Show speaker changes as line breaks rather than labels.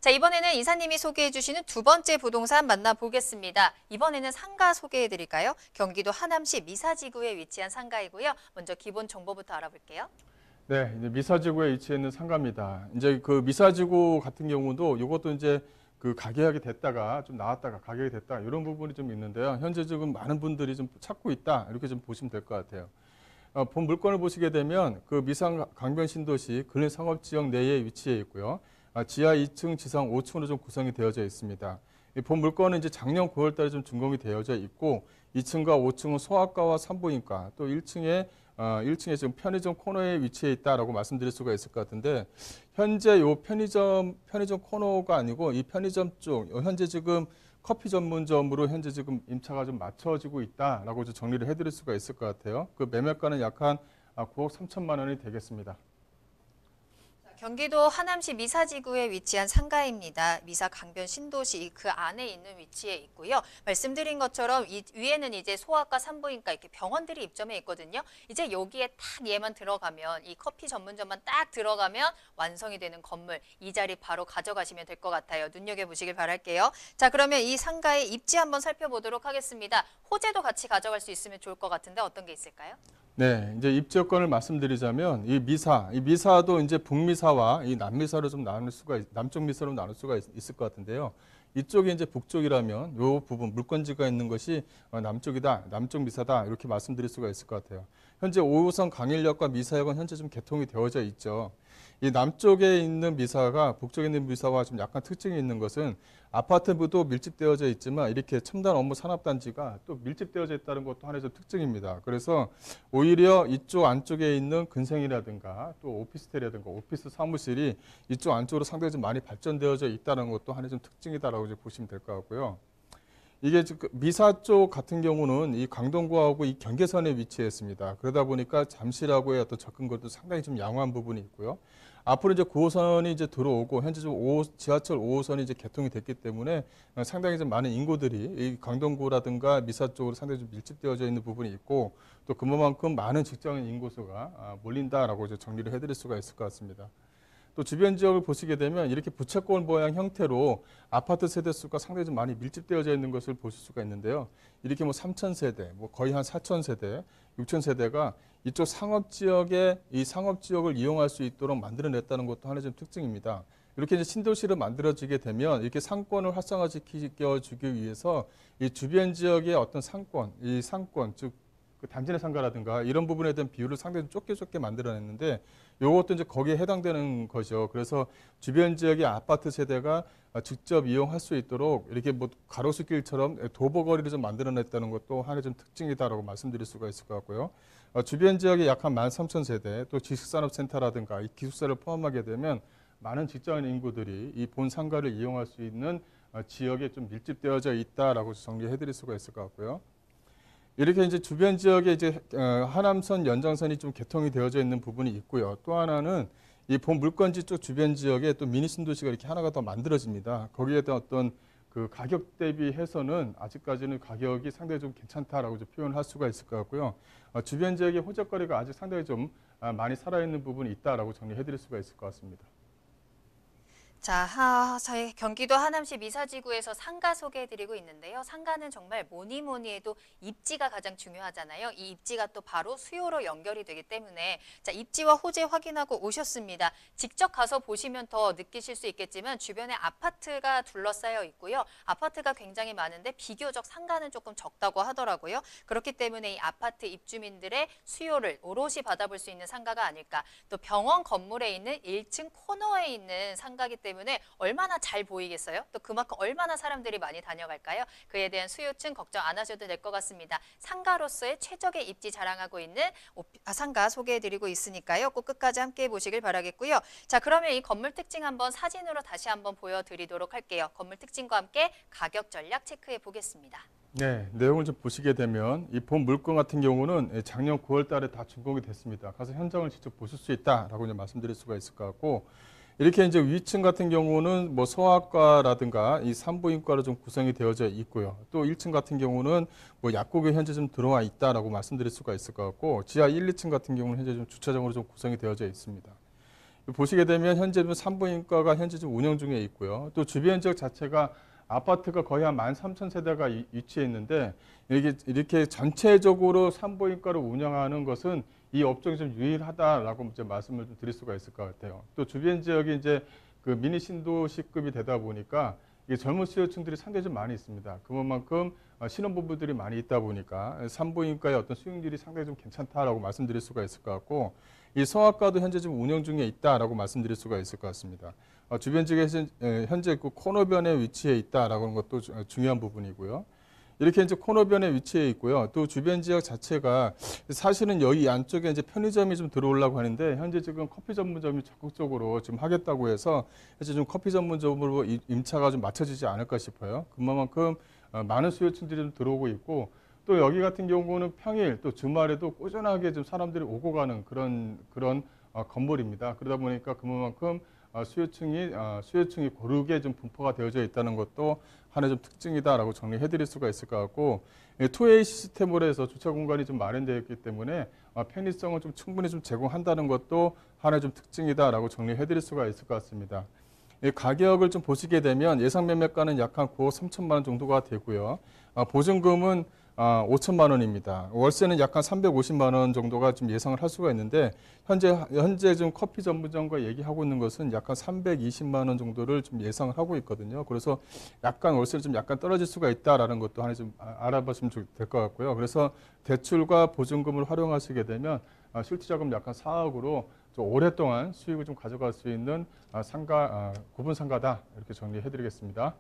자, 이번에는 이사님이 소개해 주시는 두 번째 부동산 만나보겠습니다. 이번에는 상가 소개해 드릴까요? 경기도 하남시 미사지구에 위치한 상가이고요. 먼저 기본 정보부터 알아볼게요.
네, 이제 미사지구에 위치해 있는 상가입니다. 이제 그 미사지구 같은 경우도 이것도 이제 그 가격이 됐다가 좀 나왔다가 가격이 됐다 이런 부분이 좀 있는데요. 현재 지금 많은 분들이 좀 찾고 있다 이렇게 좀 보시면 될 것 같아요. 본 물건을 보시게 되면 그 미산 강변 신도시 근린 상업지역 내에 위치해 있고요. 지하 2층, 지상 5층으로 좀 구성이 되어져 있습니다. 이 본 물건은 이제 작년 9월달에 좀 준공이 되어져 있고 2층과 5층은 소아과와 산부인과 또 1층에 지금 편의점 코너에 위치해 있다라고 말씀드릴 수가 있을 것 같은데 현재 요 편의점 코너가 아니고 이 편의점 쪽 현재 지금 커피 전문점으로 현재 지금 임차가 좀 맞춰지고 있다라고 좀 정리를 해드릴 수가 있을 것 같아요. 그 매매가는 약 한 9억 3천만 원이 되겠습니다.
경기도 하남시 미사지구에 위치한 상가입니다. 미사 강변 신도시 그 안에 있는 위치에 있고요. 말씀드린 것처럼 이 위에는 이제 소아과, 산부인과 이렇게 병원들이 입점해 있거든요. 이제 여기에 딱 얘만 들어가면 이 커피 전문점만 딱 들어가면 완성이 되는 건물 이 자리 바로 가져가시면 될 것 같아요. 눈여겨보시길 바랄게요. 자, 그러면 이 상가의 입지 한번 살펴보도록 하겠습니다. 호재도 같이 가져갈 수 있으면 좋을 것 같은데 어떤 게 있을까요?
네, 이제 입지 여건을 말씀드리자면 이 미사도 이제 북미사와 이 남미사로 좀 남쪽 미사로 나눌 수가 있을 것 같은데요. 이쪽이 이제 북쪽이라면 이 부분 물건지가 있는 것이 남쪽이다, 남쪽 미사다 이렇게 말씀드릴 수가 있을 것 같아요. 현재 5호선 강일역과 미사역은 현재 좀 개통이 되어져 있죠. 이 남쪽에 있는 미사가 북쪽에 있는 미사와 좀 약간 특징이 있는 것은 아파트부도 밀집되어져 있지만 이렇게 첨단 업무 산업단지가 또 밀집되어져 있다는 것도 하나의 좀 특징입니다. 그래서 오히려 이쪽 안쪽에 있는 근생이라든가 또 오피스텔이라든가 오피스 사무실이 이쪽 안쪽으로 상당히 좀 많이 발전되어져 있다는 것도 하나의 좀 특징이다라고 이제 보시면 될 것 같고요. 이게 지금 미사 쪽 같은 경우는 이 강동구하고 이 경계선에 위치했습니다. 그러다 보니까 잠실하고의 어떤 접근거리도 상당히 좀 양호한 부분이 있고요. 앞으로 이제 9호선이 이제 들어오고 현재 좀 지하철 5호선이 이제 개통이 됐기 때문에 상당히 좀 많은 인구들이 이 강동구라든가 미사 쪽으로 상당히 좀 밀집되어져 있는 부분이 있고 또 그만큼 많은 직장인 인구수가 몰린다라고 이제 정리를 해드릴 수가 있을 것 같습니다. 또 주변 지역을 보시게 되면 이렇게 부채꼴 모양 형태로 아파트 세대수가 상당히 좀 많이 밀집되어져 있는 것을 보실 수가 있는데요. 이렇게 뭐 3,000세대, 뭐 거의 한 4,000세대, 6,000세대가 이쪽 이 상업지역을 이용할 수 있도록 만들어냈다는 것도 하나의 좀 특징입니다. 이렇게 이제 신도시를 만들어지게 되면 이렇게 상권을 활성화시켜주기 위해서 이 주변 지역의 어떤 이 상권, 즉 그 단지 내 상가라든가 이런 부분에 대한 비율을 상당히 좁게 만들어냈는데 이것도 이제 거기에 해당되는 거죠. 그래서 주변 지역의 아파트 세대가 직접 이용할 수 있도록 이렇게 뭐 가로수길처럼 도보거리를 좀 만들어냈다는 것도 하나의 좀 특징이다라고 말씀드릴 수가 있을 것 같고요. 주변 지역에 약 한 13,000세대 또 지식산업센터라든가 이 기숙사를 포함하게 되면 많은 직장인 인구들이 이 본 상가를 이용할 수 있는 지역에 좀 밀집되어져 있다라고 정리해드릴 수가 있을 것 같고요. 이렇게 이제 주변 지역에 이제 하남선 연장선이 좀 개통이 되어져 있는 부분이 있고요. 또 하나는 이 본 물건지 쪽 주변 지역에 또 미니 신도시가 이렇게 하나가 더 만들어집니다. 거기에 대한 어떤 그 가격 대비해서는 아직까지는 가격이 상당히 좀 괜찮다라고 좀 표현을 할 수가 있을 것 같고요. 주변 지역의 호재거리가 아직 상당히 좀 많이 살아있는 부분이 있다라고 정리해드릴 수가 있을 것 같습니다.
자, 저희 경기도 하남시 미사지구에서 상가 소개해드리고 있는데요. 상가는 정말 뭐니 해도 입지가 가장 중요하잖아요. 이 입지가 또 바로 수요로 연결이 되기 때문에 자, 입지와 호재 확인하고 오셨습니다. 직접 가서 보시면 더 느끼실 수 있겠지만 주변에 아파트가 둘러싸여 있고요. 아파트가 굉장히 많은데 비교적 상가는 조금 적다고 하더라고요. 그렇기 때문에 이 아파트 입주민들의 수요를 오롯이 받아볼 수 있는 상가가 아닐까. 또 병원 건물에 있는 1층 코너에 있는 상가기 때문에 얼마나 잘 보이겠어요? 또 그만큼 얼마나 사람들이 많이 다녀갈까요? 그에 대한 수요층 걱정 안 하셔도 될 것 같습니다. 상가로서의 최적의 입지 자랑하고 있는 상가 소개해드리고 있으니까요. 꼭 끝까지 함께해 보시길 바라겠고요. 자, 그러면 이 건물 특징 한번 사진으로 다시 한번 보여드리도록 할게요. 건물 특징과 함께 가격 전략 체크해 보겠습니다.
네, 내용을 좀 보시게 되면 이 본 물건 같은 경우는 작년 9월 달에 다 준공이 됐습니다. 가서 현장을 직접 보실 수 있다라고 이제 말씀드릴 수가 있을 것 같고 이렇게 이제 위층 같은 경우는 뭐 소아과라든가 이 산부인과로 좀 구성이 되어져 있고요. 또 1층 같은 경우는 뭐 약국이 현재 좀 들어와 있다라고 말씀드릴 수가 있을 것 같고 지하 1, 2층 같은 경우는 현재 좀 주차장으로 좀 구성이 되어져 있습니다. 보시게 되면 현재 좀 산부인과가 현재 좀 운영 중에 있고요. 또 주변 지역 자체가 아파트가 거의 한 13,000세대가 위치해 있는데 이렇게 전체적으로 산부인과를 운영하는 것은 이 업종이 좀 유일하다라고 이제 말씀을 좀 드릴 수가 있을 것 같아요. 또 주변 지역이 이제 그 미니 신도시급이 되다 보니까 이 젊은 수요층들이 상당히 좀 많이 있습니다. 그만큼 신혼부부들이 많이 있다 보니까 산부인과의 어떤 수용률이 상당히 좀 괜찮다라고 말씀드릴 수가 있을 것 같고, 이 성악과도 현재 좀 운영 중에 있다라고 말씀드릴 수가 있을 것 같습니다. 주변 지역에 현재 그 코너변에 위치해 있다라고 하는 것도 중요한 부분이고요. 이렇게 이제 코너변에 위치해 있고요. 또 주변 지역 자체가 사실은 여기 안쪽에 이제 편의점이 좀 들어오려고 하는데 현재 지금 커피 전문점이 적극적으로 좀 하겠다고 해서 이제 좀 커피 전문점으로 임차가 좀 맞춰지지 않을까 싶어요. 그만큼 많은 수요층들이 좀 들어오고 있고, 또 여기 같은 경우는 평일 또 주말에도 꾸준하게 좀 사람들이 오고 가는 그런 건물입니다. 그러다 보니까 그만큼 수요층이 고르게 좀 분포가 되어져 있다는 것도 하나의 좀 특징이다라고 정리해드릴 수가 있을 것 같고, 투웨이 시스템으로 해서 주차 공간이 좀 마련되어 있기 때문에 편의성을 좀 충분히 좀 제공한다는 것도 하나의 좀 특징이다라고 정리해드릴 수가 있을 것 같습니다. 이 가격을 좀 보시게 되면 예상 매매가는 약 한 9억 3천만 원 정도가 되고요. 보증금은 5천만 원입니다. 월세는 약 한 350만 원 정도가 좀 예상을 할 수가 있는데 현재 좀 커피 전문점과 얘기하고 있는 것은 약 한 320만 원 정도를 좀 예상을 하고 있거든요. 그래서 약간 월세는 좀 약간 떨어질 수가 있다라는 것도 하나 좀 알아보시면 될 것 같고요. 그래서 대출과 보증금을 활용하시게 되면 실투자금 약간 4억으로 좀 오랫동안 수익을 좀 가져갈 수 있는 구분 상가다, 이렇게 정리해드리겠습니다.